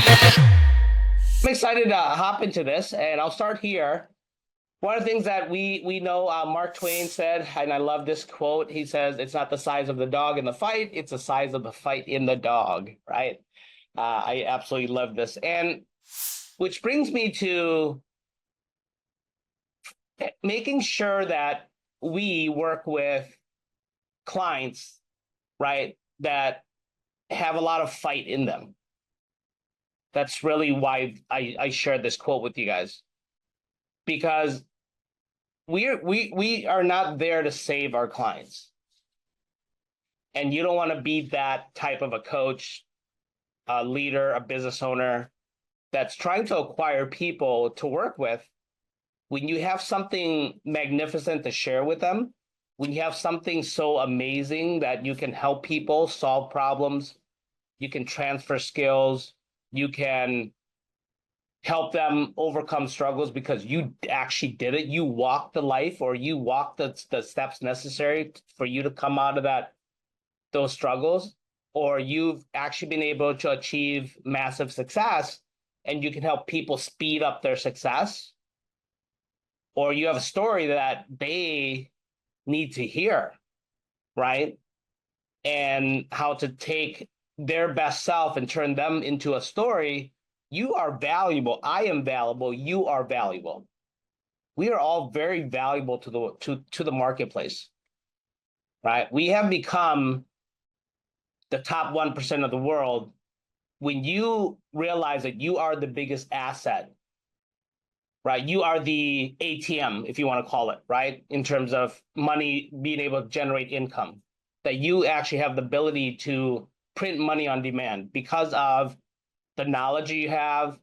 I'm excited to hop into this, and I'll start here. One of the things that we know, Mark Twain said, and I love this quote. He says, "It's not the size of the dog in the fight; it's the size of the fight in the dog." Right? I absolutely love this, and which brings me to making sure that we work with clients, right, that have a lot of fight in them. That's really why I shared this quote with you guys, because we are not there to save our clients, and you don't want to be that type of a coach, a leader, a business owner that's trying to acquire people to work with. When you have something magnificent to share with them, when you have something so amazing that you can help people solve problems, you can transfer skills, you can help them overcome struggles because you actually did it. You walked the life, or you walked the steps necessary for you to come out of those struggles, or you've actually been able to achieve massive success and you can help people speed up their success, or you have a story that they need to hear, right? And how to take their best self and turn them into a story. You are valuable. I am valuable. You are valuable. We are all very valuable to the marketplace, right? We have become the top 1% of the world. When you realize that you are the biggest asset, right? You are the ATM, if you want to call it, right? In terms of money, being able to generate income, that you actually have the ability to print money on demand because of the knowledge you have,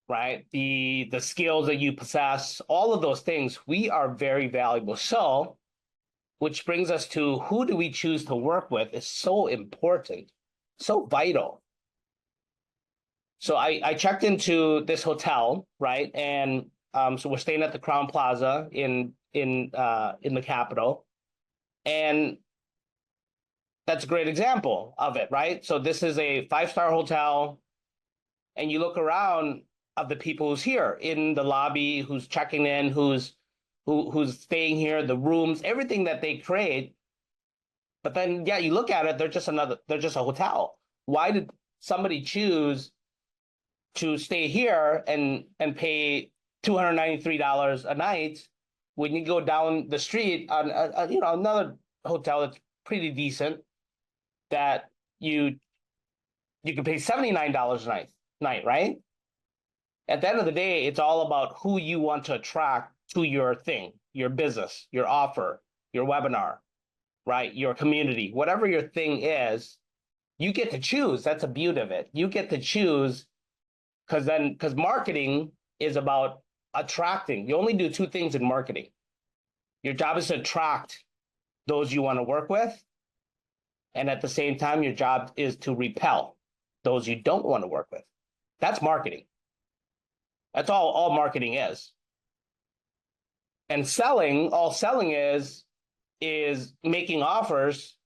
right? The skills that you possess, all of those things, we are very valuable. So, which brings us to, who do we choose to work with is so important, so vital. So I checked into this hotel, right? And so we're staying at the Crown Plaza in the capital. And that's a great example of it, right? So this is a 5-star hotel, and you look around of the people who's here in the lobby, who's checking in, who's staying here, the rooms, everything that they create. But then, yeah, you look at it, they're just a hotel. Why did somebody choose to stay here and pay $293 a night when you go down the street on another hotel that's pretty decent, that you can pay $79 a night, right? At the end of the day, it's all about who you want to attract to your thing, your business, your offer, your webinar, right? Your community, whatever your thing is, you get to choose. That's the beauty of it. You get to choose, because marketing is about attracting. You only do 2 things in marketing. Your job is to attract those you want to work with, and at the same time, your job is to repel those you don't want to work with. That's marketing. That's all marketing is. And all selling is making offers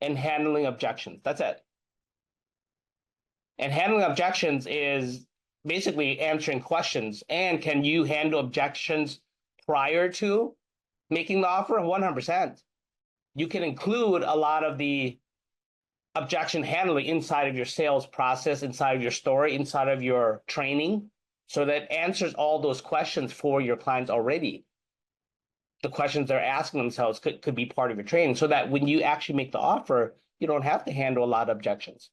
and handling objections. That's it. And handling objections is basically answering questions. And can you handle objections prior to making the offer? 100%. You can include a lot of the objection handling inside of your sales process, inside of your story, inside of your training, so that answers all those questions for your clients already. The questions they're asking themselves could be part of your training, so that when you actually make the offer, you don't have to handle a lot of objections.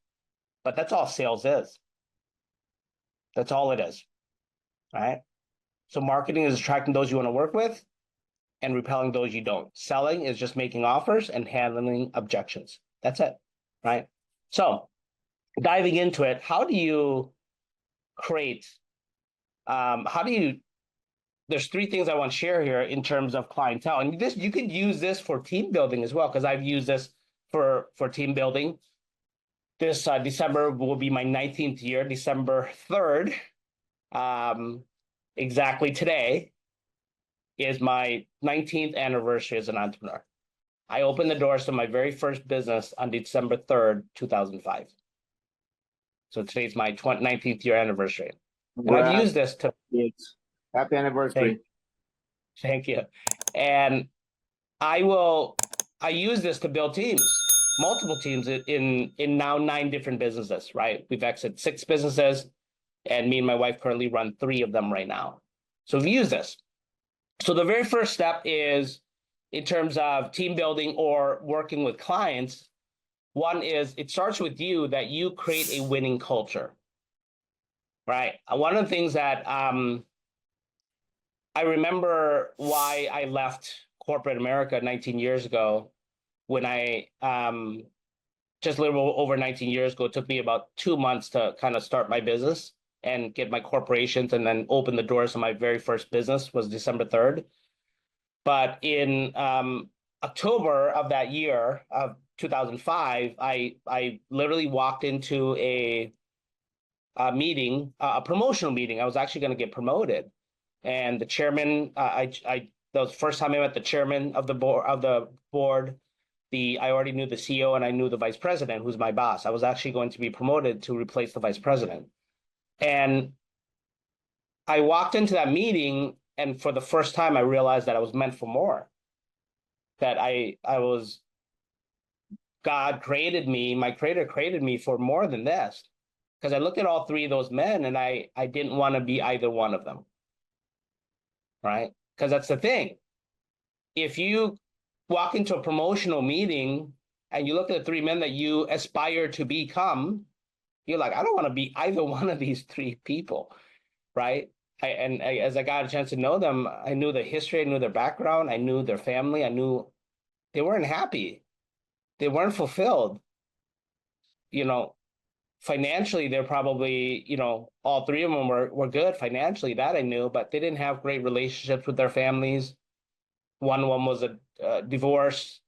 But that's all sales is. That's all it is, right? So marketing is attracting those you want to work with and repelling those you don't. Selling is just making offers and handling objections. That's it, right? So diving into it, how do you create, there's 3 things I want to share here in terms of clientele. And this, you could use this for team building as well, because I've used this for team building. This December will be my 19th year, December 3rd. Exactly today is my 19th anniversary as an entrepreneur. I opened the doors to my very first business on December 3rd, 2005. So today's my 19th year anniversary. And I've Congrats. used this to Happy anniversary. thank you. And I use this to build teams, multiple teams in now 9 different businesses, right? We've exited 6 businesses, and me and my wife currently run 3 of them right now. So we've used this. So the very first step is, in terms of team building or working with clients, one is it starts with you, that you create a winning culture, right? One of the things that I remember why I left corporate America 19 years ago, when I just a little over 19 years ago, it took me about 2 months to kind of start my business and get my corporations and then open the doors of my very first business was December 3rd. But in October of that year of 2005, I literally walked into a meeting, a promotional meeting. I was actually going to get promoted, and the chairman, that was the first time I met the chairman of the board. I already knew the CEO and I knew the vice president, who's my boss. I was actually going to be promoted to replace the vice president. And I walked into that meeting, and for the first time, I realized that I was meant for more. That God created me, my creator created me for more than this. Because I looked at all 3 of those men, and I didn't want to be either one of them. Right? Because that's the thing. If you walk into a promotional meeting and you look at the 3 men that you aspire to become, you're like, I don't want to be either one of these 3 people, right? As I got a chance to know them, I knew their history, I knew their background, I knew their family, I knew they weren't happy, they weren't fulfilled. Financially, they're probably, all 3 of them were good financially, that I knew, but they didn't have great relationships with their families. One was a divorce.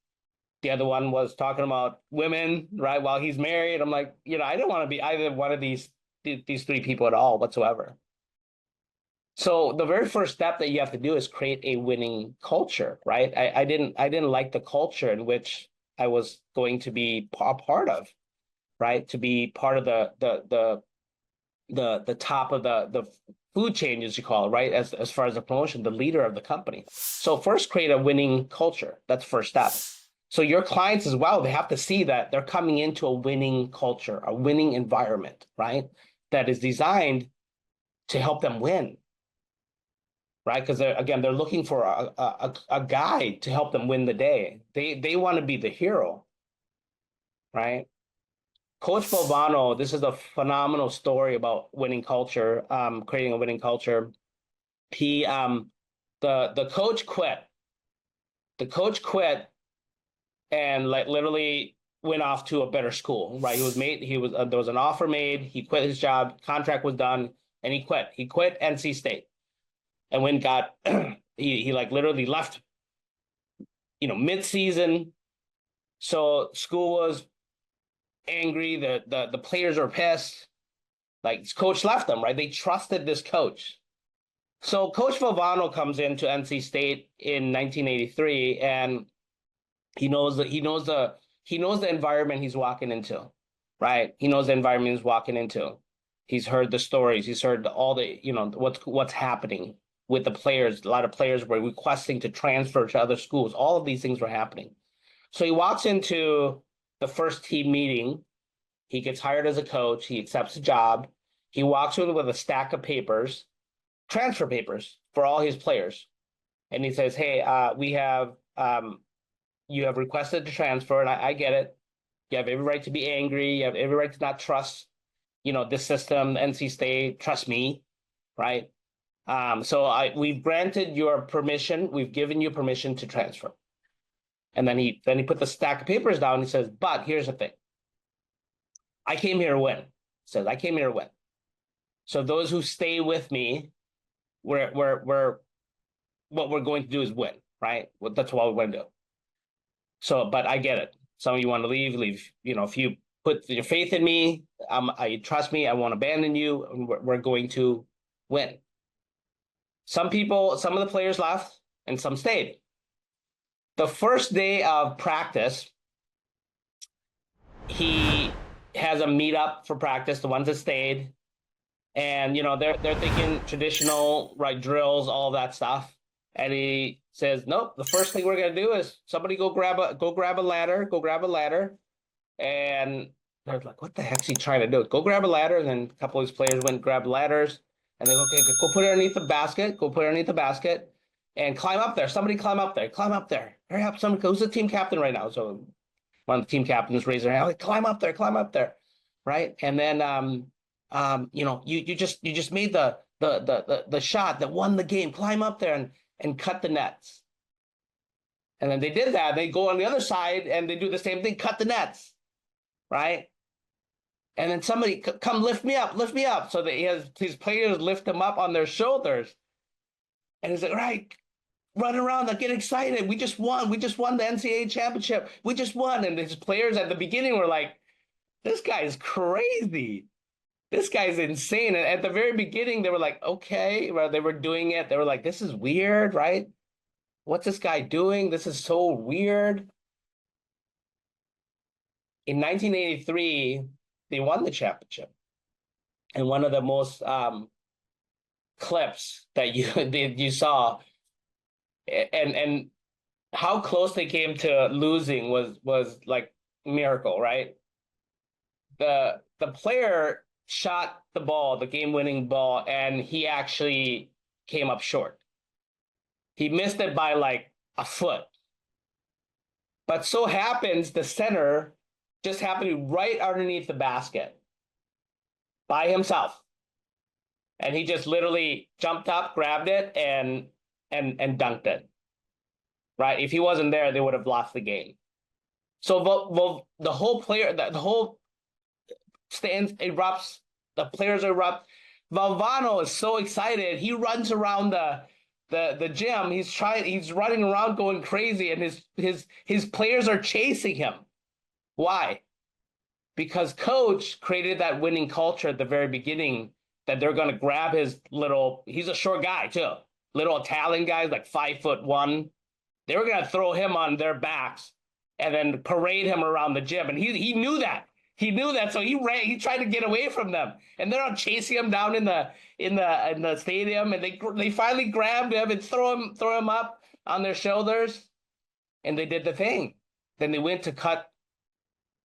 The other one was talking about women, right, while he's married. I'm like, I don't want to be either one of these 3 people at all whatsoever. So the very first step that you have to do is create a winning culture, right? I didn't like the culture in which I was going to be a part of, right? To be part of the top of the food chain, as you call it, right? As far as the promotion, the leader of the company. So first, create a winning culture. That's first step. So your clients as well, they have to see that they're coming into a winning culture, a winning environment, right? That is designed to help them win, right? Because they're looking for a guide to help them win the day. They want to be the hero, right? Coach Bovano, this is a phenomenal story about winning culture, creating a winning culture. He the coach quit. The coach quit and like literally went off to a better school, right? There was an offer made, he quit his job, contract was done, and he quit. He quit NC State. And when got he like literally left, mid-season. So school was angry, the players were pissed. Like, this coach left them, right? They trusted this coach. So Coach Valvano comes into NC State in 1983, and he knows the environment he's walking into, right? He knows the environment he's walking into. He's heard the stories. He's heard all the, what's happening with the players. A lot of players were requesting to transfer to other schools. All of these things were happening. So he walks into the first team meeting. He gets hired as a coach. He accepts a job. He walks in with a stack of papers, transfer papers for all his players. And he says, hey, you have requested to transfer, and I get it. You have every right to be angry. You have every right to not trust, this system, NC State. Trust me, right? So we've granted your permission. We've given you permission to transfer. And then he put the stack of papers down. And he says, but here's the thing. I came here to win. He says, I came here to win. So those who stay with me, what we're going to do is win, right? Well, that's what we're going to do. So, but I get it. Some of you want to leave. If you put your faith in me, I trust me, I won't abandon you, and we're going to win. Some of the players left, and some stayed. The first day of practice, he has a meetup for practice, the ones that stayed. And they're thinking traditional, right, drills, all that stuff. And he says, nope, the first thing we're gonna do is somebody go grab a ladder, go grab a ladder. And they're like, what the heck's he trying to do? Go grab a ladder. And then a couple of these players went and grabbed ladders. And they go, okay, go put it underneath the basket. Go put it underneath the basket and climb up there. Somebody climb up there. Climb up there. Hurry up. Somebody, who's the team captain right now? So one of the team captains raised their hand, like, climb up there, climb up there. Right. And then you just made the shot that won the game. Climb up there and cut the nets. And then they did that. They go on the other side and they do the same thing, cut the nets. Right. And then somebody come lift me up, lift me up. So that he has his players lift him up on their shoulders. And he's like, right, run around, get excited. We just won. We just won the NCAA championship. We just won. And his players at the beginning were like, this guy is crazy. This guy's insane. And at the very beginning, they were like, okay, well, they were doing it. They were like, this is weird, right? What's this guy doing? This is so weird. In 1983, they won the championship. And one of the most clips that you saw, and how close they came to losing was like miracle, right? The player shot the ball, the game-winning ball, and he actually came up short. He missed it by like a foot. But so happens the center just happened to be right underneath the basket by himself. And he just literally jumped up, grabbed it, and dunked it. Right? If he wasn't there, they would have lost the game. So the whole player, the whole stands erupts, the players erupt. Valvano is so excited. He runs around the gym. He's running around going crazy, and his players are chasing him. Why? Because coach created that winning culture at the very beginning that they're gonna grab he's a short guy too. Little Italian guy, like 5'1". They were gonna throw him on their backs and then parade him around the gym. And he knew that. He knew that, so he tried to get away from them, and they're on chasing him down in the stadium, and they finally grabbed him and throw him up on their shoulders, and they did the thing. Then they went to cut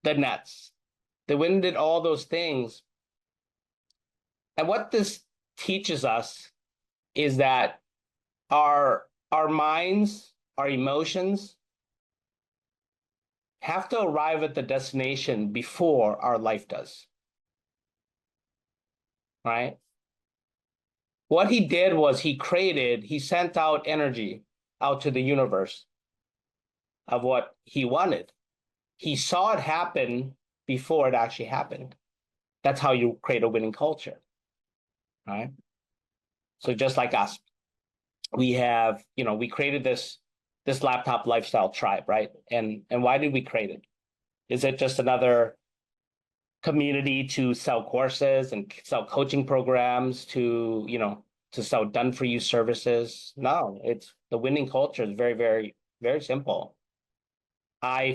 the nets. They went and did all those things. And what this teaches us is that our minds, our emotions have to arrive at the destination before our life does. Right? What he did was he sent out energy out to the universe of what he wanted. He saw it happen before it actually happened. That's how you create a winning culture. Right? So just like us, we have, we created this laptop lifestyle tribe, right? And why did we create it? Is it just another community to sell courses and sell coaching programs to sell done for you services? No, it's the winning culture is very, very, very simple.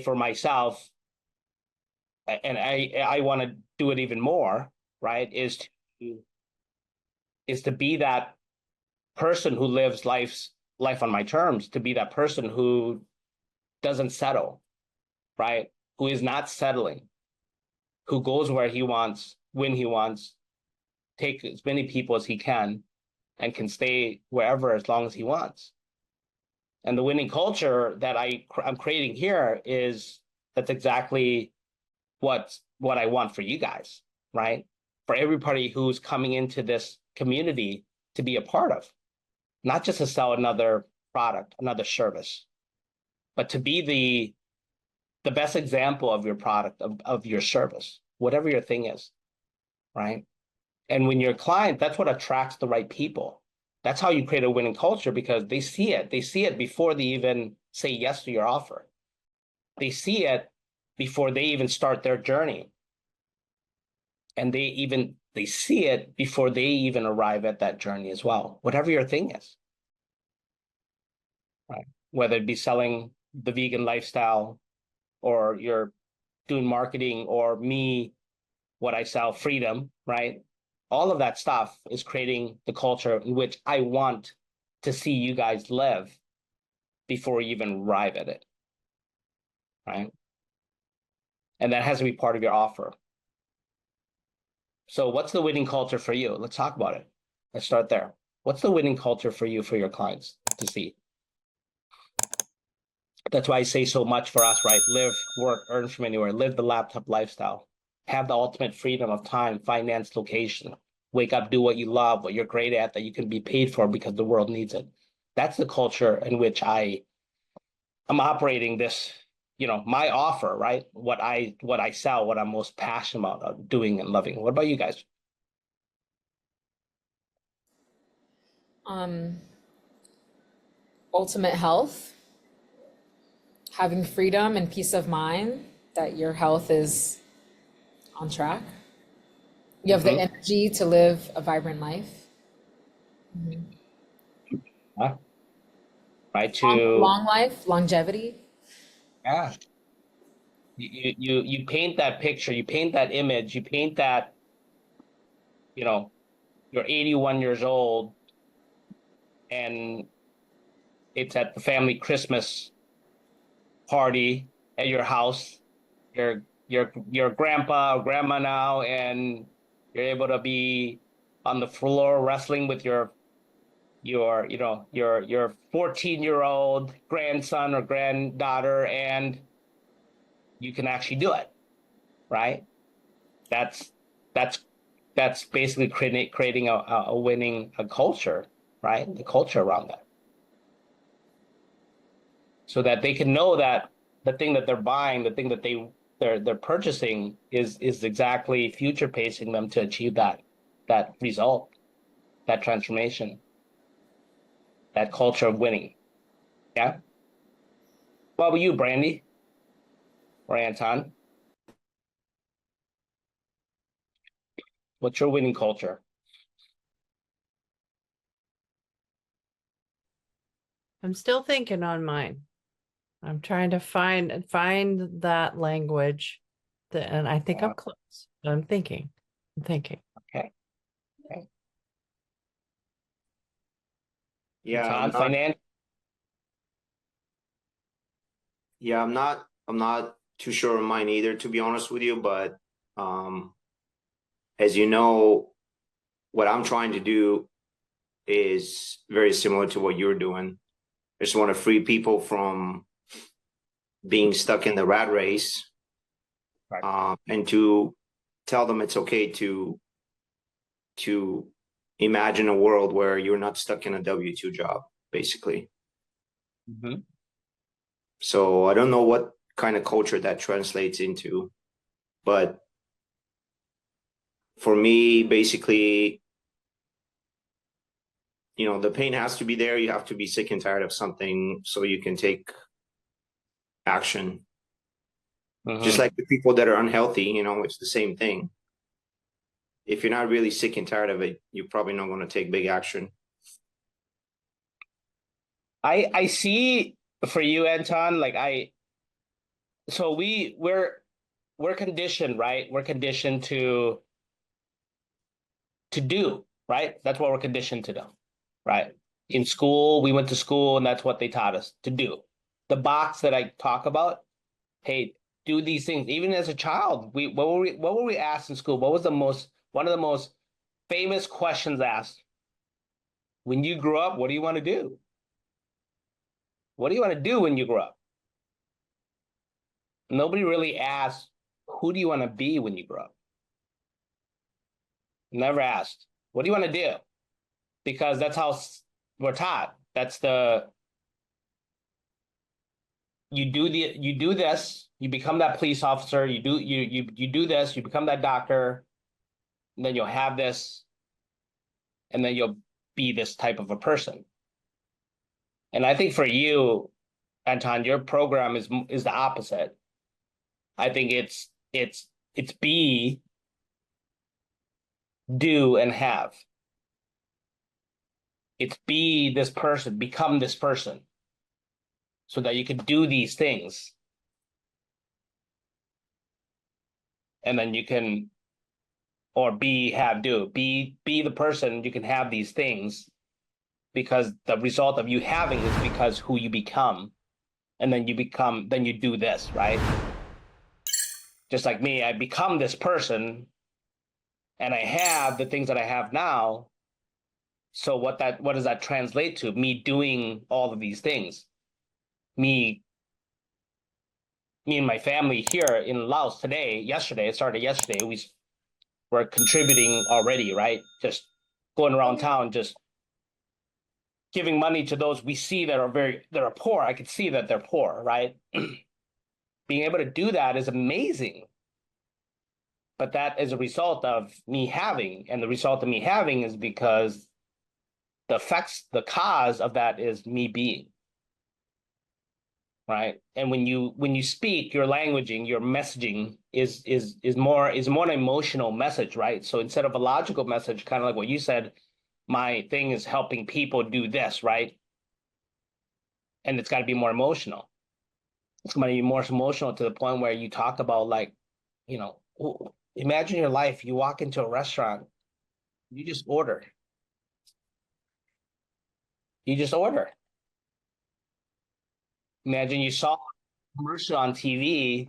For myself, and I want to do it even more, right? Is to be that person who lives life on my terms, to be that person who doesn't settle, right? Who is not settling, who goes where he wants, when he wants, take as many people as he can, and can stay wherever as long as he wants. And the winning culture that I'm creating here that's exactly what I want for you guys, right? For everybody who's coming into this community to be a part of, not just to sell another product, another service, but to be the best example of your product, of your service, whatever your thing is, right? And when you're a client, that's what attracts the right people. That's how you create a winning culture, because they see it. They see it before they even say yes to your offer. They see it before they even start their journey. And they see it before they even arrive at that journey as well, whatever your thing is. Right? Whether it be selling the vegan lifestyle, or you're doing marketing, or me what I sell, freedom, right? All of that stuff is creating the culture in which I want to see you guys live before you even arrive at it, right? And that has to be part of your offer. So what's the winning culture for you? Let's talk about it. Let's start there. What's the winning culture for you, for your clients to see? That's why I say so much for us, right? Live, work, earn from anywhere, live the laptop lifestyle, have the ultimate freedom of time, finance, location, wake up, do what you love, what you're great at, that you can be paid for because the world needs it. That's the culture in which I'm operating this, my offer, right? What I sell, what I'm most passionate about doing and loving. What about you guys? Ultimate health, having freedom and peace of mind that your health is on track. You have the Mm-hmm. energy to live a vibrant life. Huh? Right Long, to long life, longevity. yeah. You paint that picture, you paint that image, you paint that, you know, you're 81 years old and it's at the family Christmas party at your house. Your grandpa or grandma now, and you're able to be on the floor wrestling with your 14-year-old grandson or granddaughter, and you can actually do it, right? That's that's that's basically creating a winning a culture, right? The culture around that, so that they can know that the thing that they're buying, the thing that they're purchasing is exactly future pacing them to achieve that result, that transformation, that culture of winning. Yeah. What about you, Brandy or Anton? What's your winning culture? I'm still thinking on mine. I'm trying to find that language and I think Yeah. I'm close. I'm thinking. I'm thinking. Okay. Okay. Yeah, Anton, finance. I'm not too sure of mine either, to be honest with you, but um as you know, what I'm trying to do is very similar to what you're doing. I just want to free people from being stuck in the rat race, Right. and to tell them it's okay to imagine a world where you're not stuck in a W-2 job, basically. Mm-hmm. So I don't know what kind of culture that translates into, but for me, basically, the pain has to be there. You have to be sick and tired of something so you can take action. Just Mm-hmm. like the people that are unhealthy, it's the same thing. If you're not really sick and tired of it, you're probably not going to take big action. I see for you, Anton, like so we're conditioned, right? We're conditioned to do, right? That's what we're conditioned to do, right? In school, we went to school and that's what they taught us to do. The box that I talk about, hey, do these things. Even as a child, what were we asked in school? What was one of the most famous questions asked? When you grow up, what do you want to do? What do you want to do when you grow up? Nobody really asked, who do you want to be when you grow up? Never asked. What do you want to do? Because that's how we're taught. That's the you do this, you become that police officer, you do this, you become that doctor, and then you'll have this, and then you'll be this type of a person. And I think for you, Anton, your program is the opposite. I think it's be, do, and have. It's be this person, become this person, so that you can do these things, and then you can or be, have, do. Be the person you can have these things, because the result of you having is because who you become. And then you do this, right? Just like me, I become this person and I have the things that I have now. So what does that translate to? Me doing all of these things. Me and my family here in Laos yesterday, it started yesterday, we were contributing already, right? Just going around town, just giving money to those we see that are poor. I could see that they're poor, right? Being able to do that is amazing. But that is a result of me having, and the result of me having is because the cause of that is me being. Right. And when you speak, your languaging, your messaging is more an emotional message, right? So instead of a logical message, kind of like what you said, my thing is helping people do this, right? And it's got to be more emotional. It's going to be more emotional to the point where you talk about, like, imagine your life. You walk into a restaurant, you just order. You just order. Imagine you saw a commercial on TV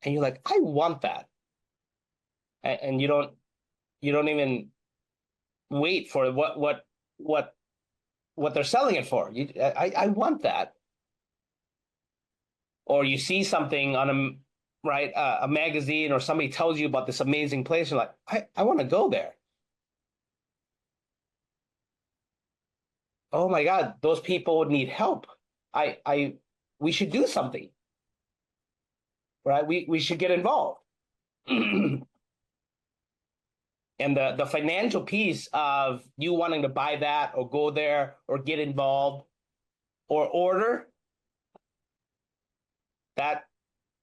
and you're like, I want that. And you don't even wait for what they're selling it for. I want that. Or you see something on a magazine, or somebody tells you about this amazing place. You're like, I want to go there. Oh my God, those people need help. We should do something, right? We should get involved. And the financial piece of you wanting to buy that or go there or get involved or order, that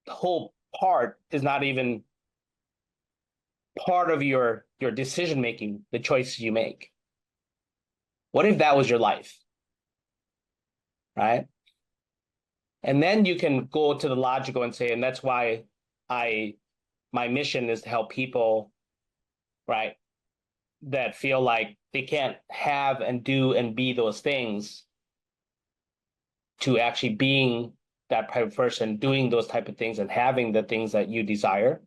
whole part is not even part of your decision making, the choices you make. What if that was your life? Right? And then you can go to the logical and say, and that's why my mission is to help people, right, that feel like they can't have and do and be those things, to actually being that type of person, doing those type of things and having the things that you desire,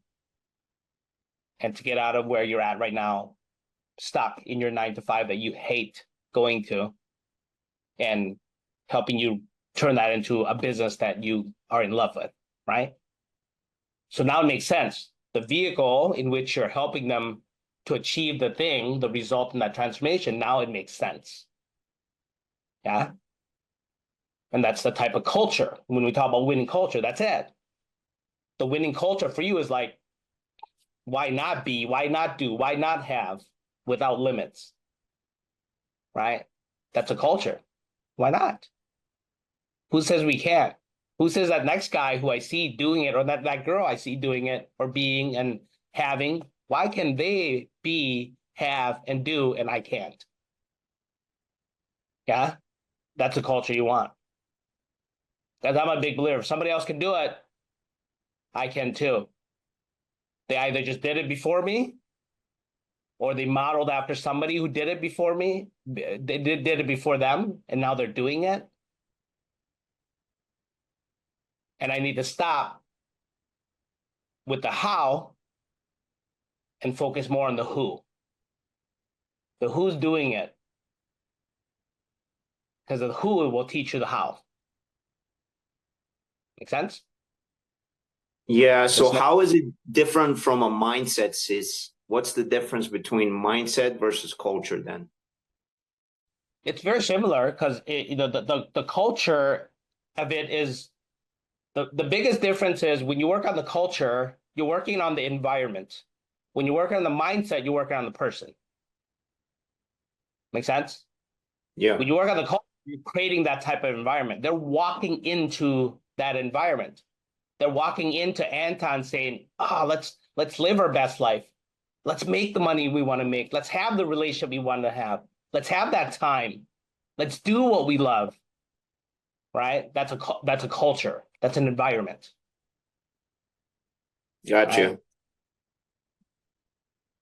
and to get out of where you're at right now, stuck in your 9 to 5 that you hate going to, and helping you turn that into a business that you are in love with, right? So now it makes sense. The vehicle in which you're helping them to achieve the thing, the result in that transformation, now it makes sense. Yeah. And that's the type of culture. When we talk about winning culture, that's it. The winning culture for you is like, why not be, why not do, why not have, without limits, right? That's a culture. Why not? Who says we can't? Who says that next guy who I see doing it, or that girl I see doing it, or being and having, why can they be, have, and do, and I can't? Yeah, that's a culture you want. Because I'm a big believer. If somebody else can do it, I can too. They either just did it before me, or they modeled after somebody who did it before me. They did it before them, and now they're doing it. And I need to stop with the how and focus more on the who. The who's doing it. Because the who will teach you the how. Make sense? Yeah. So It's not, how is it different from a mindset, sis? What's the difference between mindset versus culture then? it's very similar, because the culture of it is the biggest difference is when you work on the culture, you're working on the environment. When you work on the mindset, you're working on the person. Make sense? Yeah. When you work on the culture, you're creating that type of environment. They're walking into that environment. They're walking into Anton saying, let's live our best life. Let's make the money we want to make. Let's have the relationship we want to have. Let's have that time. Let's do what we love. Right? That's a culture. That's an environment. Gotcha. Right?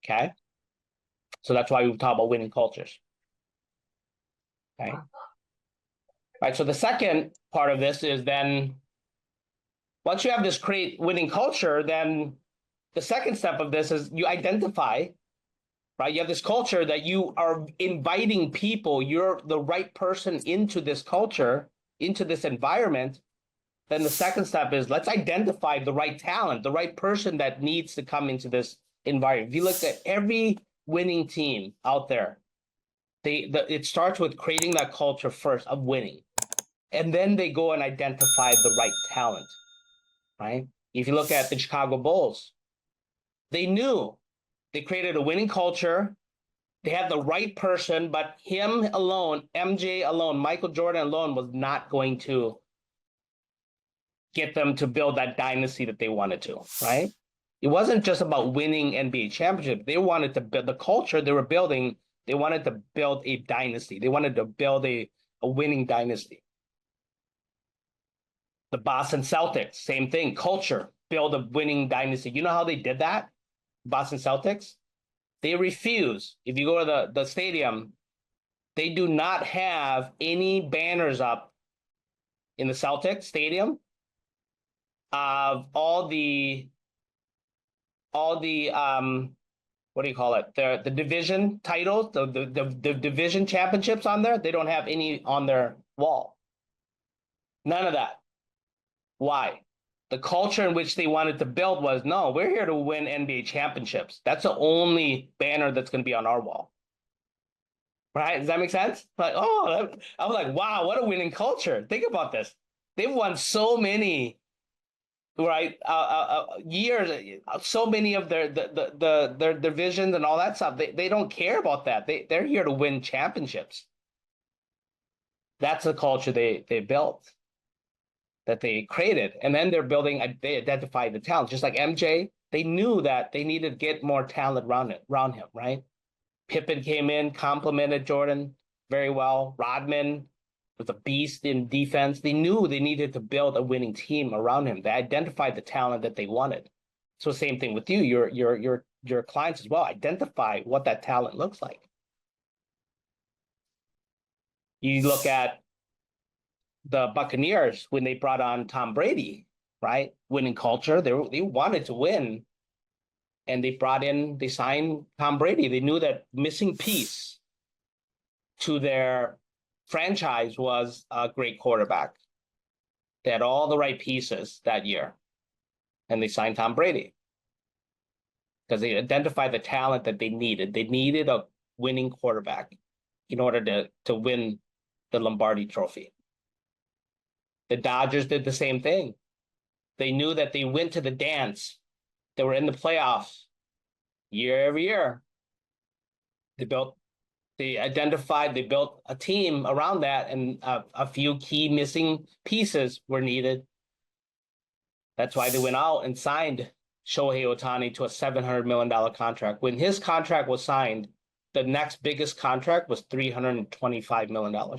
Okay. So that's why we talk about winning cultures. Okay. Right. So the second part of this is then once you have this create winning culture, then the second step of this is you identify, right? You have this culture that you are inviting people, you're the right person into this culture, into this environment. Then the second step is let's identify the right talent, the right person that needs to come into this environment. If you look at every winning team out there, it starts with creating that culture first of winning. And then they go and identify the right talent, right? If you look at the Chicago Bulls, they knew they created a winning culture. They had the right person, but him alone, MJ alone, Michael Jordan alone was not going to get them to build that dynasty that they wanted to, right? It wasn't just about winning NBA championship. They wanted to build the culture they were building. They wanted to build a dynasty. They wanted to build a winning dynasty. The Boston Celtics, same thing, culture, build a winning dynasty. You know how they did that? Boston Celtics? They refuse. If you go to the stadium, they do not have any banners up in the Celtics stadium of all the what do you call it? The division titles, the division championships on there. They don't have any on their wall. None of that. Why? The culture in which they wanted to build was, no, we're here to win NBA championships. That's the only banner that's going to be on our wall. Right? Does that make sense? Like, oh, I was like, wow, what a winning culture. Think about this. They've won so many, right? Years, so many of their divisions and all that stuff. They don't care about that. They're here to win championships. That's the culture they built, that they created. And then they identified the talent. Just like MJ, they knew that they needed to get more talent around him, right? Pippen came in, complimented Jordan very well. Rodman was a beast in defense. They knew they needed to build a winning team around him. They identified the talent that they wanted. So same thing with you, your clients as well. Identify what that talent looks like. You look at the Buccaneers when they brought on Tom Brady, right? Winning culture. They wanted to win. And they signed Tom Brady. They knew that missing piece to their franchise was a great quarterback. They had all the right pieces that year. And they signed Tom Brady because they identified the talent that they needed. They needed a winning quarterback in order to win the Lombardi Trophy. The Dodgers did the same thing. They knew that they went to the dance. They were in the playoffs year every year. They built a team around that, and a few key missing pieces were needed. That's why they went out and signed Shohei Ohtani to a $700 million contract. When his contract was signed, the next biggest contract was $325 million.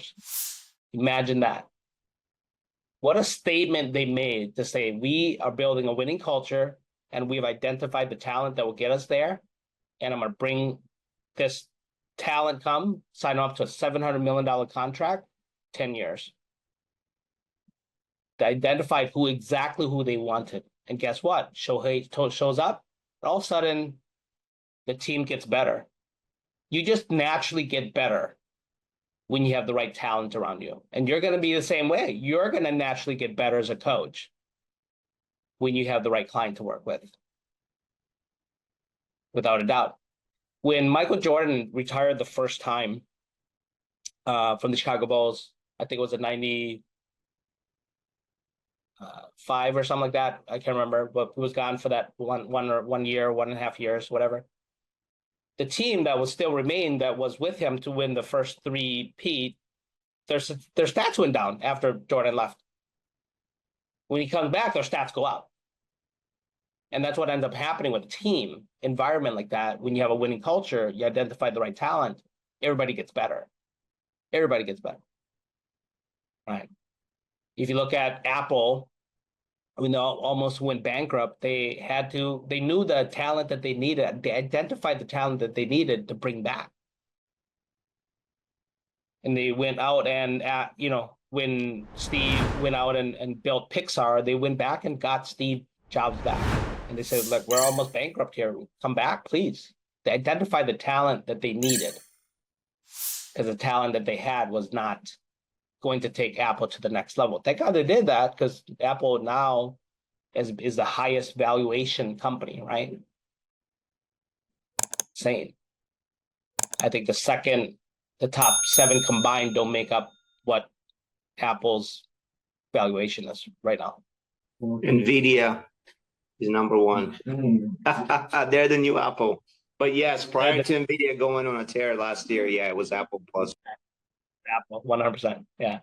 Imagine that. What a statement they made to say, we are building a winning culture and we've identified the talent that will get us there. And I'm going to bring this talent sign up to a $700 million contract, 10 years. They identified exactly who they wanted. And guess what? Shohei shows up, and all of a sudden, the team gets better. You just naturally get better when you have the right talent around you. And you're going to be the same way. You're going to naturally get better as a coach when you have the right client to work with. Without a doubt. When Michael Jordan retired the first time from the Chicago Bulls, I think it was a 95 or something like that. I can't remember, but he was gone for that 1 year, 1.5 years, whatever. The team that was still remained that was with him to win the first 3-peat, their stats went down after Jordan left. When he comes back, their stats go up. And that's what ends up happening with a team environment like that. When you have a winning culture, you identify the right talent, everybody gets better. Everybody gets better. Right. If you look at Apple, when they almost went bankrupt, they knew the talent that they needed. They identified the talent that they needed to bring back. And they went out and, when Steve went out and built Pixar, they went back and got Steve Jobs back. And they said, look, we're almost bankrupt here. Come back, please. They identified the talent that they needed, because the talent that they had was not going to take Apple to the next level. Thank God they did that, because Apple now is the highest valuation company, right? Same. I think the top 7 combined don't make up what Apple's valuation is right now. Nvidia is number 1. They're the new Apple. But yes, prior to Nvidia going on a tear last year, yeah, it was Apple plus. Apple, 100%. Yeah.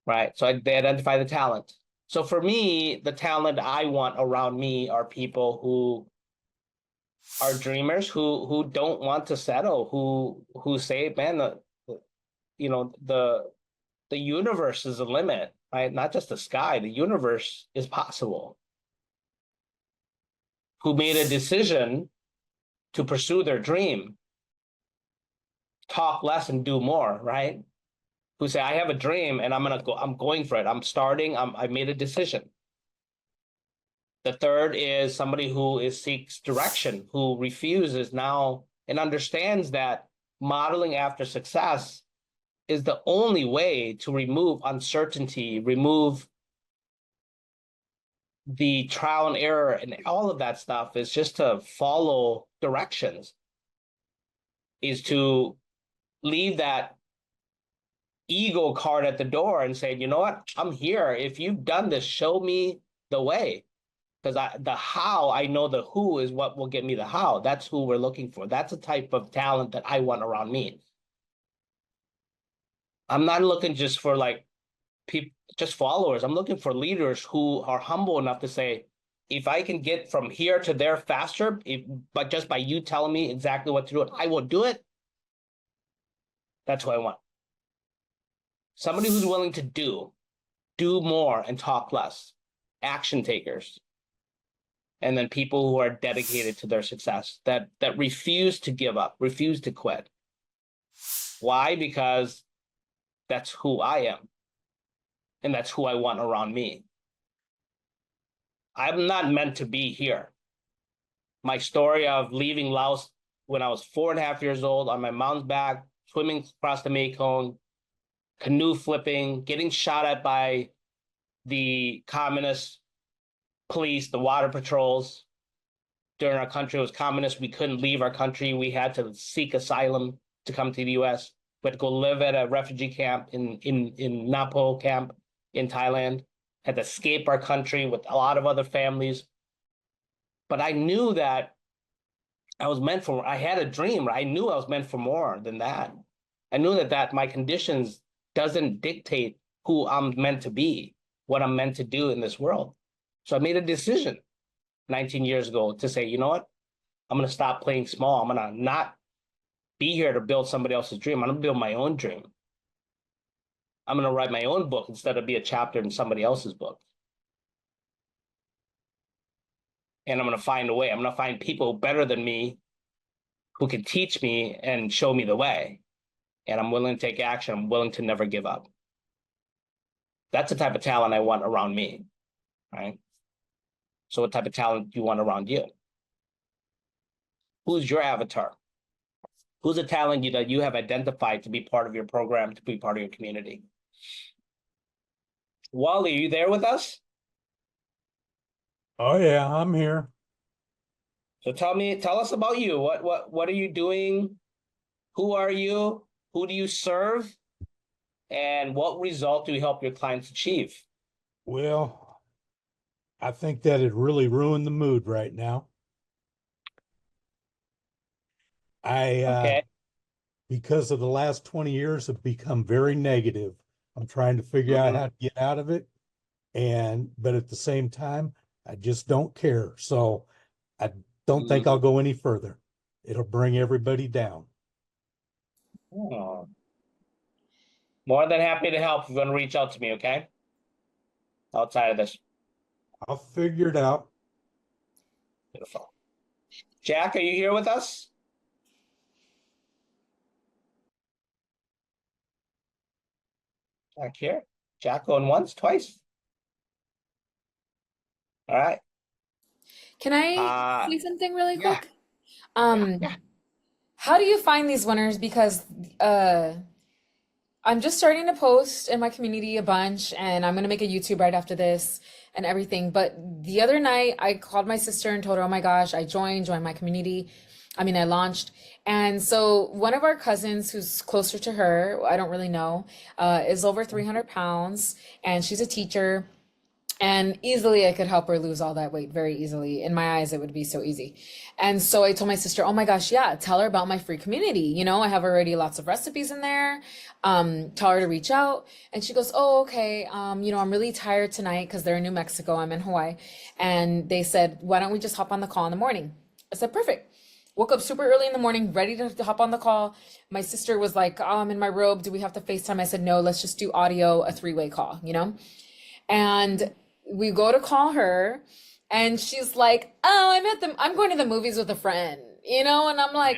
Right. So they identify the talent. So for me, the talent I want around me are people who are dreamers, who don't want to settle, who say, man, the universe is a limit, right? Not just the sky, the universe is possible. Who made a decision to pursue their dream, talk less and do more, right? Who say, I have a dream and I'm going for it. I made a decision. The third is somebody who seeks direction, who refuses now and understands that modeling after success is the only way to remove uncertainty, remove the trial and error, and all of that stuff is just to follow directions, is to leave that ego card at the door and say, you know what, I'm here. If you've done this, show me the way. Because the how, I know the who is what will get me the how. That's who we're looking for. That's the type of talent that I want around me. I'm not looking just for like people, just followers. I'm looking for leaders who are humble enough to say, if I can get from here to there faster, but just by you telling me exactly what to do, I will do it. That's what I want. Somebody who's willing to do more and talk less. Action takers. And then people who are dedicated to their success, that refuse to give up, refuse to quit. Why? Because that's who I am. And that's who I want around me. I'm not meant to be here. My story of leaving Laos when I was 4.5 years old on my mom's back, swimming across the Mekong, canoe flipping, getting shot at by the communist police, the water patrols. During our country, it was communist. We couldn't leave our country. We had to seek asylum to come to the US. We had to go live at a refugee camp in Napo camp in Thailand. Had to escape our country with a lot of other families. But I knew that I had a dream. I knew I was meant for more than that. I knew that my conditions doesn't dictate who I'm meant to be, what I'm meant to do in this world. So I made a decision 19 years ago to say, you know what? I'm going to stop playing small. I'm going to not be here to build somebody else's dream. I'm going to build my own dream. I'm going to write my own book instead of be a chapter in somebody else's book. And I'm going to find a way. I'm going to find people better than me who can teach me and show me the way. And I'm willing to take action. I'm willing to never give up. That's the type of talent I want around me, right? So what type of talent do you want around you? Who's your avatar? Who's a talent that you have identified to be part of your program, to be part of your community? Wally, are you there with us? Oh yeah, I'm here. So tell us about you. What are you doing? Who are you? Who do you serve? And what result do you help your clients achieve? Well, I think that it really ruined the mood right now. Okay. Because of the last 20 years have become very negative. I'm trying to figure out how to get out of it. But at the same time, I just don't care. So I don't think I'll go any further. It'll bring everybody down. Oh. More than happy to help if you want to reach out to me, okay? Outside of this. I'll figure it out. Beautiful. Jack, are you here with us? Jack here. Jack going once, twice. All right. Can I Uh, say something really yeah, quick? Um, yeah. how do you find these winners? Because I'm just starting to post in my community a bunch, and I'm gonna make a YouTube right after this and everything. But the other night, I called my sister and told her, "Oh my gosh, I joined my community. I mean, I launched." And so one of our cousins, who's closer to her, I don't really know, is over 300 pounds, and she's a teacher. And easily I could help her lose all that weight very easily. In my eyes, it would be so easy. And so I told my sister, oh my gosh, yeah, tell her about my free community. You know, I have already lots of recipes in there. Tell her to reach out. And she goes, oh, okay. You know, I'm really tired tonight because they're in New Mexico. I'm in Hawaii. And they said, why don't we just hop on the call in the morning? I said, perfect. Woke up super early in the morning, ready to hop on the call. My sister was like, oh, I'm in my robe. Do we have to FaceTime? I said, no, let's just do audio, a three-way call, you know? And we go to call her, and she's like, "Oh, I'm going to the movies with a friend," you know, and I'm like,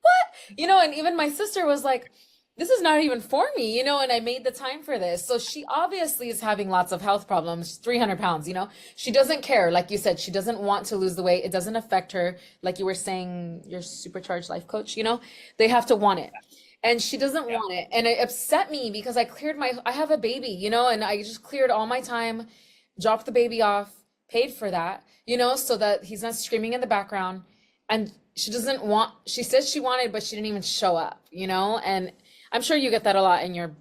"What?" You know, and even my sister was like, "This is not even for me," you know, and I made the time for this. So she obviously is having lots of health problems, 300 pounds, you know. She doesn't care, like you said, she doesn't want to lose the weight. It doesn't affect her, like you were saying, your supercharged life coach, you know, they have to want it. And she doesn't Yeah. want it. And it upset me because I have a baby, you know, and I just cleared all my time, dropped the baby off, paid for that, you know, so that he's not screaming in the background. And she said she wanted, but she didn't even show up, you know? And I'm sure you get that a lot in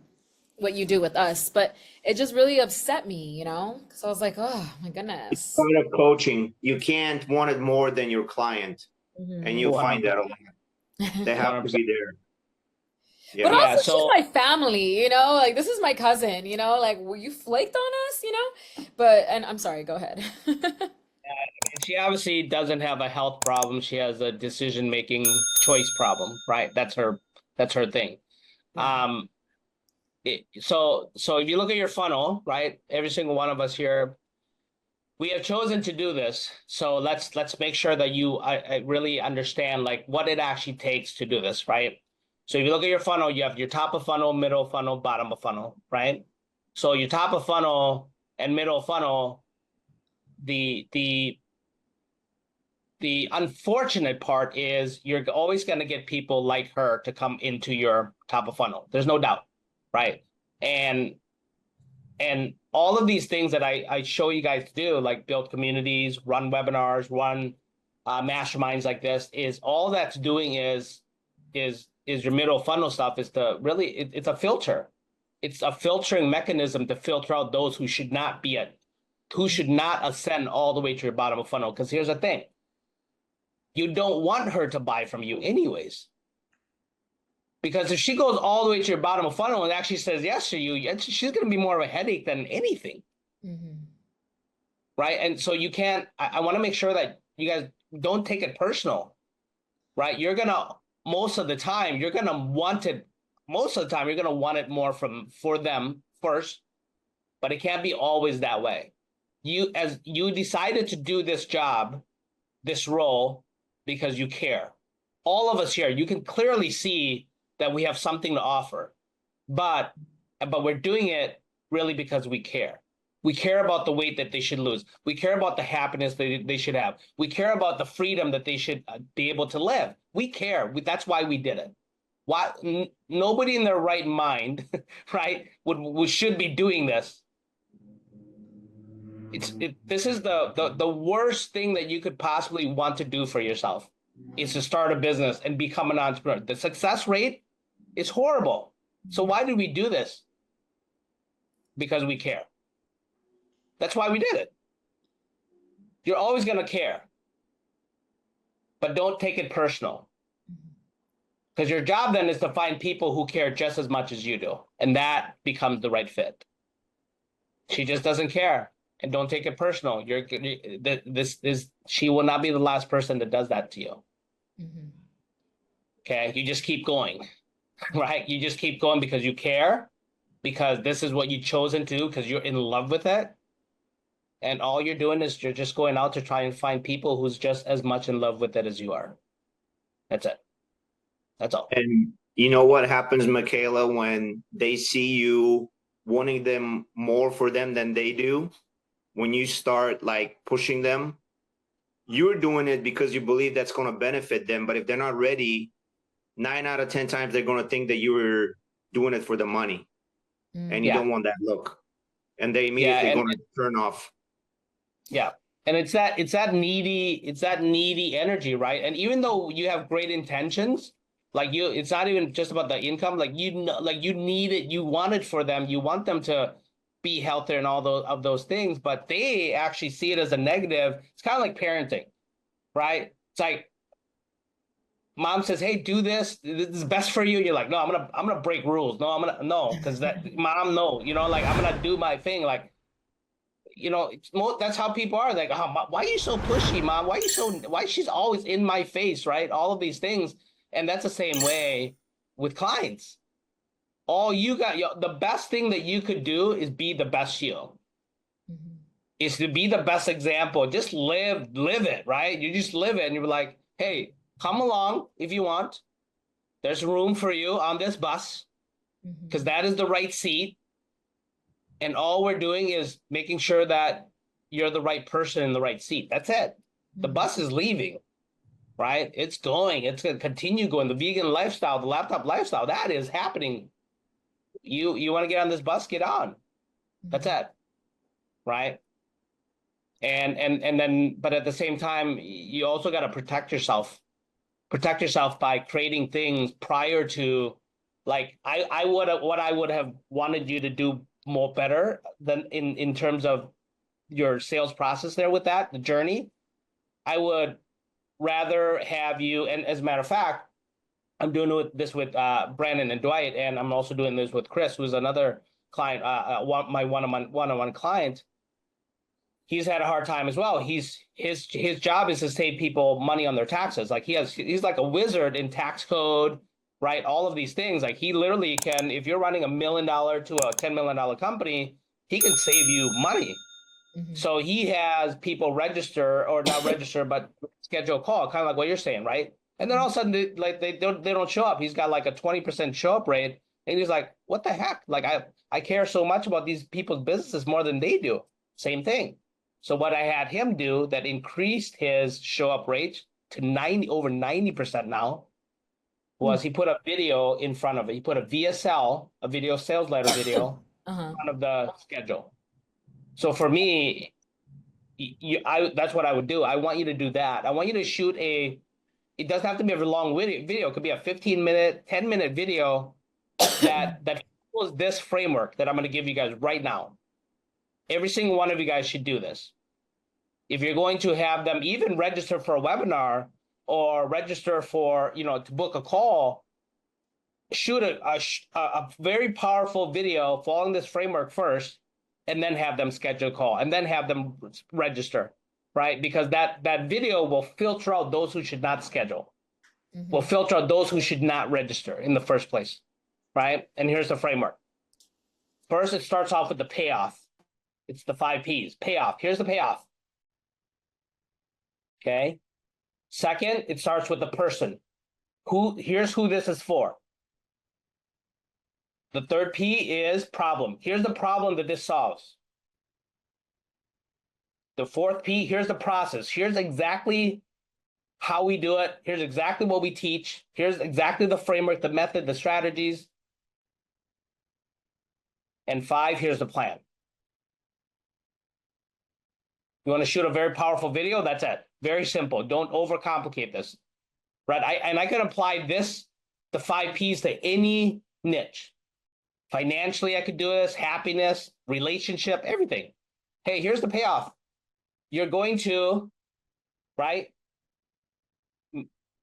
what you do with us, but it just really upset me, you know? Because I was like, oh my goodness. Kind of coaching, you can't want it more than your client, and Mhm. you'll find that a 100%. lot. They have to 100%. be there. But Yeah. Yeah. also, she's So my family, you know? Like, this is my cousin, you know? Like, you flaked on us, you know? But, and I'm sorry, go ahead. she obviously doesn't have a health problem. She has a decision-making choice problem, right? That's her thing. Yeah. Um, so if you look at your funnel, right? Every single one of us here, we have chosen to do this. So let's make sure that you I really understand like what it actually takes to do this, right? So if you look at your funnel, you have your top of funnel, middle funnel, bottom of funnel, right? So your top of funnel and middle funnel, the the the unfortunate part is you're always going to get people like her to come into your top of funnel. There's no doubt, right? And all of these things that I show you guys to do, like build communities, run webinars, run masterminds like this, is all that's doing is your middle funnel stuff is to really it's a filter. It's a filtering mechanism to filter out those who should not ascend all the way to your bottom of funnel. Because here's the thing, you don't want her to buy from you anyways. Because if she goes all the way to your bottom of funnel and actually says yes to you, she's going to be more of a headache than anything. Mhm. Right. And so you can't, I want to make sure that you guys don't take it personal, right? You're going to, most of the time, you're going to want it, most of the time, you're going to want it more for them first, but it can't be always that way. As you decided to do this job, this role, because you care. All of us here, you can clearly see that we have something to offer, but we're doing it really because we care. We care about the weight that they should lose. We care about the happiness they should have. We care about the freedom that they should be able to live. We care. That's why we did it. Why nobody in their right mind, right, should be doing this. This is the worst thing that you could possibly want to do for yourself is to start a business and become an entrepreneur. The success rate is horrible. So why did we do this? Because we care. That's why we did it. You're always going to care, but don't take it personal. Because your job then is to find people who care just as much as you do, and that becomes the right fit. She just doesn't care, and don't take it personal. She will not be the last person that does that to you. Mhm. Okay, you just keep going, right? You just keep going because you care, because this is what you chosen to do, because you're in love with it. And all you're doing is you're just going out to try and find people who's just as much in love with it as you are. That's it. That's all. And you know what happens, Michaela, when they see you wanting them more for them than they do? When you start like pushing them, you're doing it because you believe that's going to benefit them. But if they're not ready, 9 out of 10 times they're going to think that you were doing it for the money, and you Yeah. don't want that look. And they Yeah, immediately and going to turn off. yeah. And it's that needy energy, right? And even though you have great intentions, like it's not even just about the income. Like you need it, you want it for them, you want them to be healthier and all those things, but they actually see it as a negative. It's kind of like parenting, right? It's like mom says, "Hey, do this. This is best for you." You're like, "No, I'm gonna break rules. No, no, because that mom, no, like I'm gonna do my thing." Like, that's how people are. Like, oh, why are you so pushy, mom? Why she's always in my face, right? All of these things, and that's the same way with clients. All you got, the best thing that you could do is be the best you. Is to be the best example. Just live it, right? You just live it, and you're like, "Hey, come along if you want. There's room for you on this bus because that is the right seat. And all we're doing is making sure that you're the right person in the right seat. That's it. The bus is leaving, right? It's going. It's going to continue going. The vegan lifestyle, the laptop lifestyle, that is happening. You want to get on this bus? Get on. That's it, right? And then, but at the same time, you also got to protect yourself. Protect yourself by creating things prior to, like what I would have wanted you to do more better than in terms of your sales process there with that, the journey. I would rather have you, and as a matter of fact, I'm doing this with Brandon and Dwight, and I'm also doing this with Chris, who's another client, my one-on-one client. He's had a hard time as well. His job is to save people money on their taxes. Like he's like a wizard in tax code, right? All of these things. Like he literally can, if you're running $1 million to a $10 million company, he can save you money. So he has people register, or not register, but schedule a call, kind of like what you're saying, right? And then all of a sudden, they don't show up. He's got like a 20% show up rate, and he's like, "What the heck? Like I care so much about these people's businesses more than they do." Same thing. So what I had him do that increased his show up rate to over 90% now was he put a video in front of it. He put a VSL, a video sales letter video, in front of the schedule. So for me, that's what I would do. I want you to do that. I want you to shoot it doesn't have to be a long video. It could be a 15-minute, 10-minute video that follows this framework that I'm going to give you guys right now. Every single one of you guys should do this. If you're going to have them even register for a webinar or register for, to book a call, shoot a very powerful video following this framework first, and then have them schedule a call, and then have them register, right? Because that video will filter out those who should not schedule, will filter out those who should not register in the first place, right? And here's the framework. First, it starts off with the payoff. It's the 5 Ps. Payoff. Here's the payoff. Okay. Second, it starts with the person. Here's who this is for. The third P is problem. Here's the problem that this solves. The fourth P, here's the process. Here's exactly how we do it. Here's exactly what we teach. Here's exactly the framework, the method, the strategies. And 5, here's the plan. You want to shoot a very powerful video? That's it. Very simple. Don't overcomplicate this. Right? I can apply the 5 Ps to any niche. Financially, I could do this, happiness, relationship, everything. Hey, here's the payoff. You're going to, right,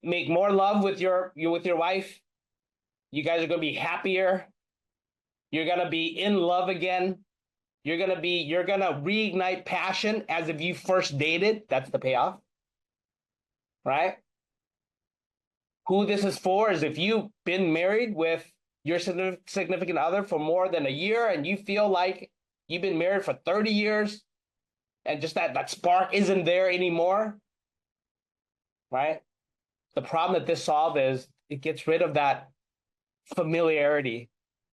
make more love with your wife. You guys are going to be happier. You're going to be in love again. You're going to reignite passion as if you first dated. That's the payoff, right? Who this is for is if you've been married with your significant other for more than a year and you feel like you've been married for 30 years, and just that spark isn't there anymore, right? The problem that this solves is it gets rid of that familiarity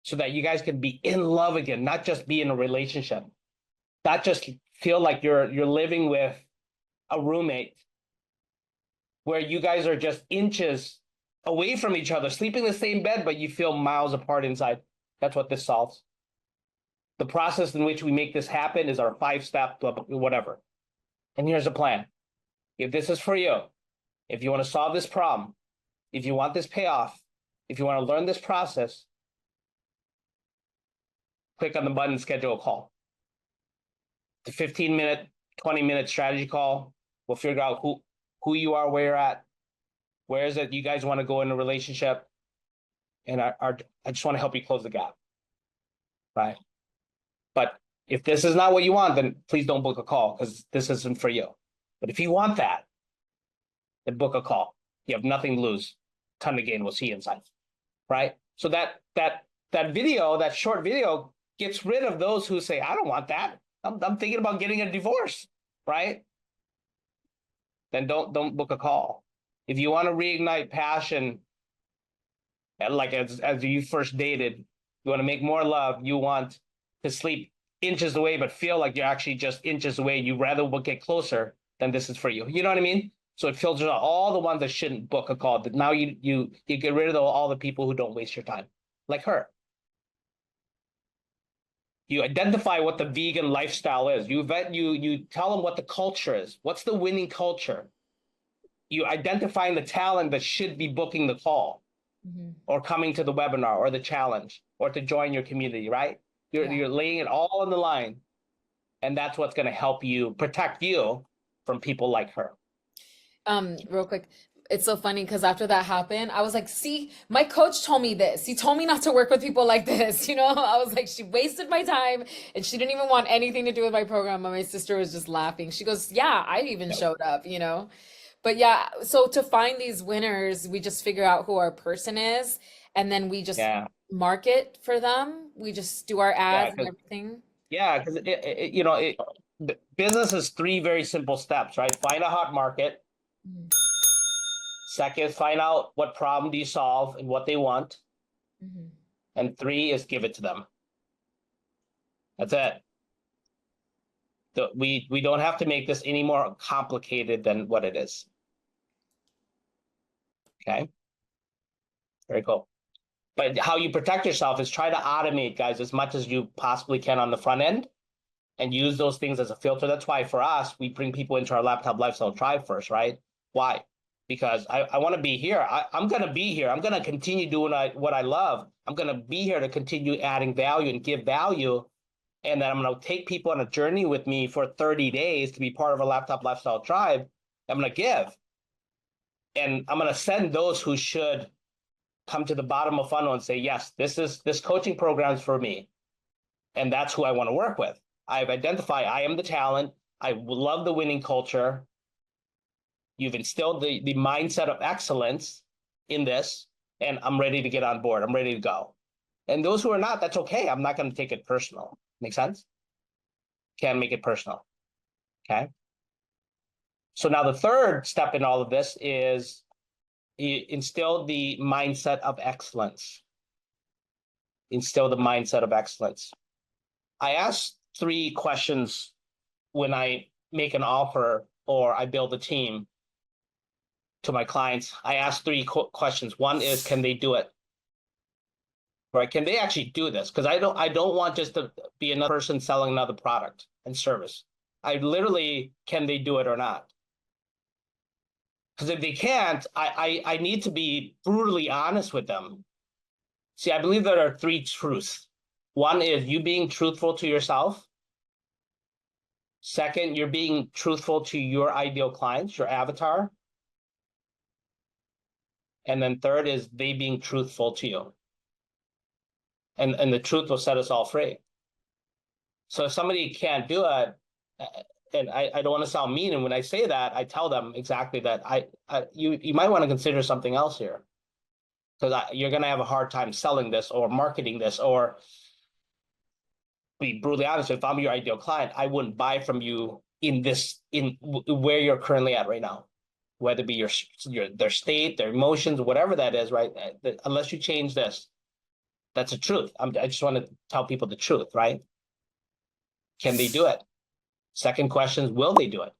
so that you guys can be in love again, not just be in a relationship, not just feel like you're living with a roommate where you guys are just inches away from each other, sleeping in the same bed, but you feel miles apart inside. That's what this solves. The process in which we make this happen is our 5-step, whatever. And here's the plan. If this is for you, if you want to solve this problem, if you want this payoff, if you want to learn this process, click on the button, schedule a call. The 15-minute, 20-minute strategy call. We'll figure out who you are, where you're at, where is it you guys want to go in a relationship, and I just want to help you close the gap, right? But if this is not what you want, then please don't book a call because this isn't for you. But if you want that, then book a call. You have nothing to lose, ton to gain. We'll see you inside, right? So that video, that short video, gets rid of those who say, I don't want that. I'm thinking about getting a divorce, right? Then don't book a call. If you want to reignite passion, like as you first dated, you want to make more love, you want to sleep inches away, but feel like you're actually just inches away. You rather get closer, then this is for you. You know what I mean? So it filters out all the ones that shouldn't book a call. That now you get rid of all the people who don't waste your time, like her. You identify what the vegan lifestyle is. You tell them what the culture is. What's the winning culture? You identifying the talent that should be booking the call, or coming to the webinar or the challenge or to join your community, right? You're laying it all on the line, and that's what's going to help you protect you from people like her. Real quick, it's so funny because after that happened, I was like, see, my coach told me this. He told me not to work with people like this. You know, I was like, she wasted my time and she didn't even want anything to do with my program. And my sister was just laughing. She goes, yeah, I even showed up, you know? But yeah, so to find these winners, we just figure out who our person is and then we just market for them. We just do our ads and everything. Yeah, because business is 3 very simple steps, right? Find a hot market. Second, find out what problem do you solve and what they want. And 3 is give it to them. That's it. We don't have to make this any more complicated than what it is. Okay. Very cool. But how you protect yourself is try to automate, guys, as much as you possibly can on the front end and use those things as a filter. That's why for us, we bring people into our Laptop Lifestyle Tribe first, right? Why? Because I want to be here. I'm going to be here. I'm going to continue doing what I love. I'm going to be here to continue adding value and give value. And then I'm going to take people on a journey with me for 30 days to be part of a Laptop Lifestyle Tribe. I'm going to give. And I'm going to send those who should come to the bottom of funnel and say, yes, this coaching program is for me. And that's who I want to work with. I've identified I am the talent. I love the winning culture. You've instilled the mindset of excellence in this, and I'm ready to get on board. I'm ready to go. And those who are not, that's okay. I'm not going to take it personal. Make sense? Can't make it personal. Okay. So now the third step in all of this is instill the mindset of excellence. Instill the mindset of excellence. I ask 3 questions when I make an offer or I build a team to my clients. I ask 3 questions. One is, can they do it? Right? Can they actually do this? Because I don't want just to be another person selling another product and service. I literally, can they do it or not? Because if they can't, I need to be brutally honest with them. See, I believe there are 3 truths. One is you being truthful to yourself. Second, you're being truthful to your ideal clients, your avatar. And then third is they being truthful to you. And the truth will set us all free. So if somebody can't do it, and I don't want to sound mean, and when I say that, I tell them exactly that you might want to consider something else here, because you're going to have a hard time selling this or marketing this, or be brutally honest, if I'm your ideal client, I wouldn't buy from you in where you're currently at right now, whether it be their state, their emotions, whatever that is, right? Unless you change this, that's the truth. I just want to tell people the truth, right? Can they do it? Second question is, will they do it?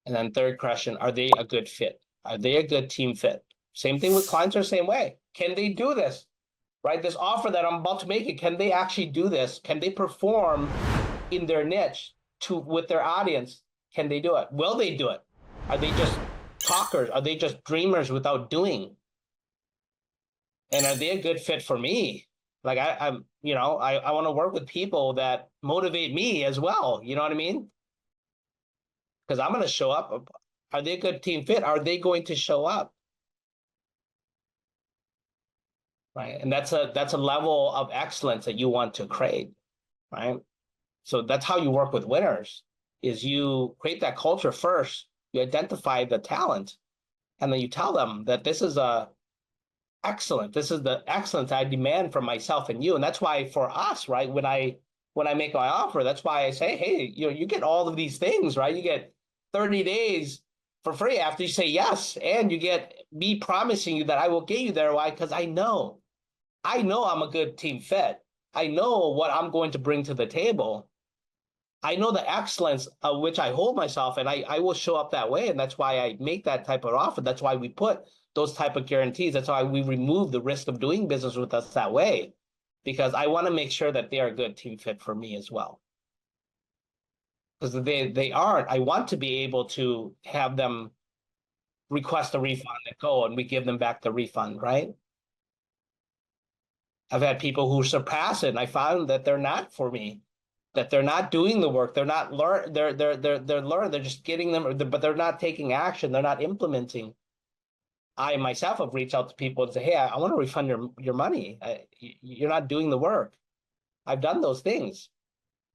And then third question, are they a good fit? Are they a good team fit? Same thing with clients are the same way. Can they do this? Right? This offer that I'm about to make it, can they actually do this? Can they perform in their niche with their audience? Can they do it? Will they do it? Are they just talkers? Are they just dreamers without doing? And are they a good fit for me? Like I'm, I want to work with people that motivate me as well. You know what I mean? Because I'm going to show up. Are they a good team fit? Are they going to show up? Right. And that's a level of excellence that you want to create. Right. So that's how you work with winners, is you create that culture first. You identify the talent, and then you tell them that this is excellent. This is the excellence I demand from myself and you. And that's why for us, right, when I make my offer, that's why I say, hey, you get all of these things, right? You get 30 days for free after you say yes. And you get me promising you that I will get you there. Why? Because I know I'm a good team fit. I know what I'm going to bring to the table. I know the excellence of which I hold myself, and I will show up that way. And that's why I make that type of offer. That's why we put those type of guarantees. That's why we remove the risk of doing business with us that way, because I want to make sure that they are a good team fit for me as well. Because they aren't, I want to be able to have them request a refund and go, and we give them back the refund, right? I've had people who surpass it, and I found that they're not for me, that they're not doing the work. They're not they're learning. They're just getting them, but they're not taking action. They're not implementing. I myself have reached out to people and say, hey, I want to refund your money. You're not doing the work. I've done those things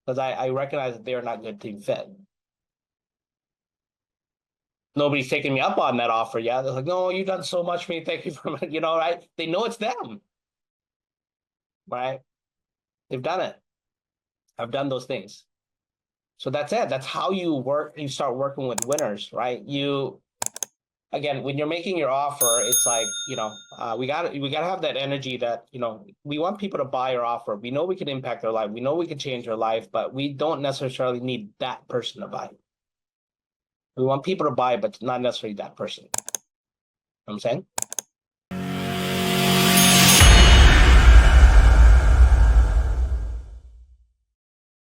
because I recognize that they are not good team fit. Nobody's taken me up on that offer yet. They're like, no, you've done so much for me. Thank you for, right? They know it's them. Right? They've done it. I've done those things. So that's it. That's how you work. You start working with winners, right? Again, when you're making your offer, it's like, we gotta have that energy that, we want people to buy our offer. We know we can impact their life. We know we can change their life, but we don't necessarily need that person to buy. We want people to buy, but not necessarily that person. You know what I'm saying?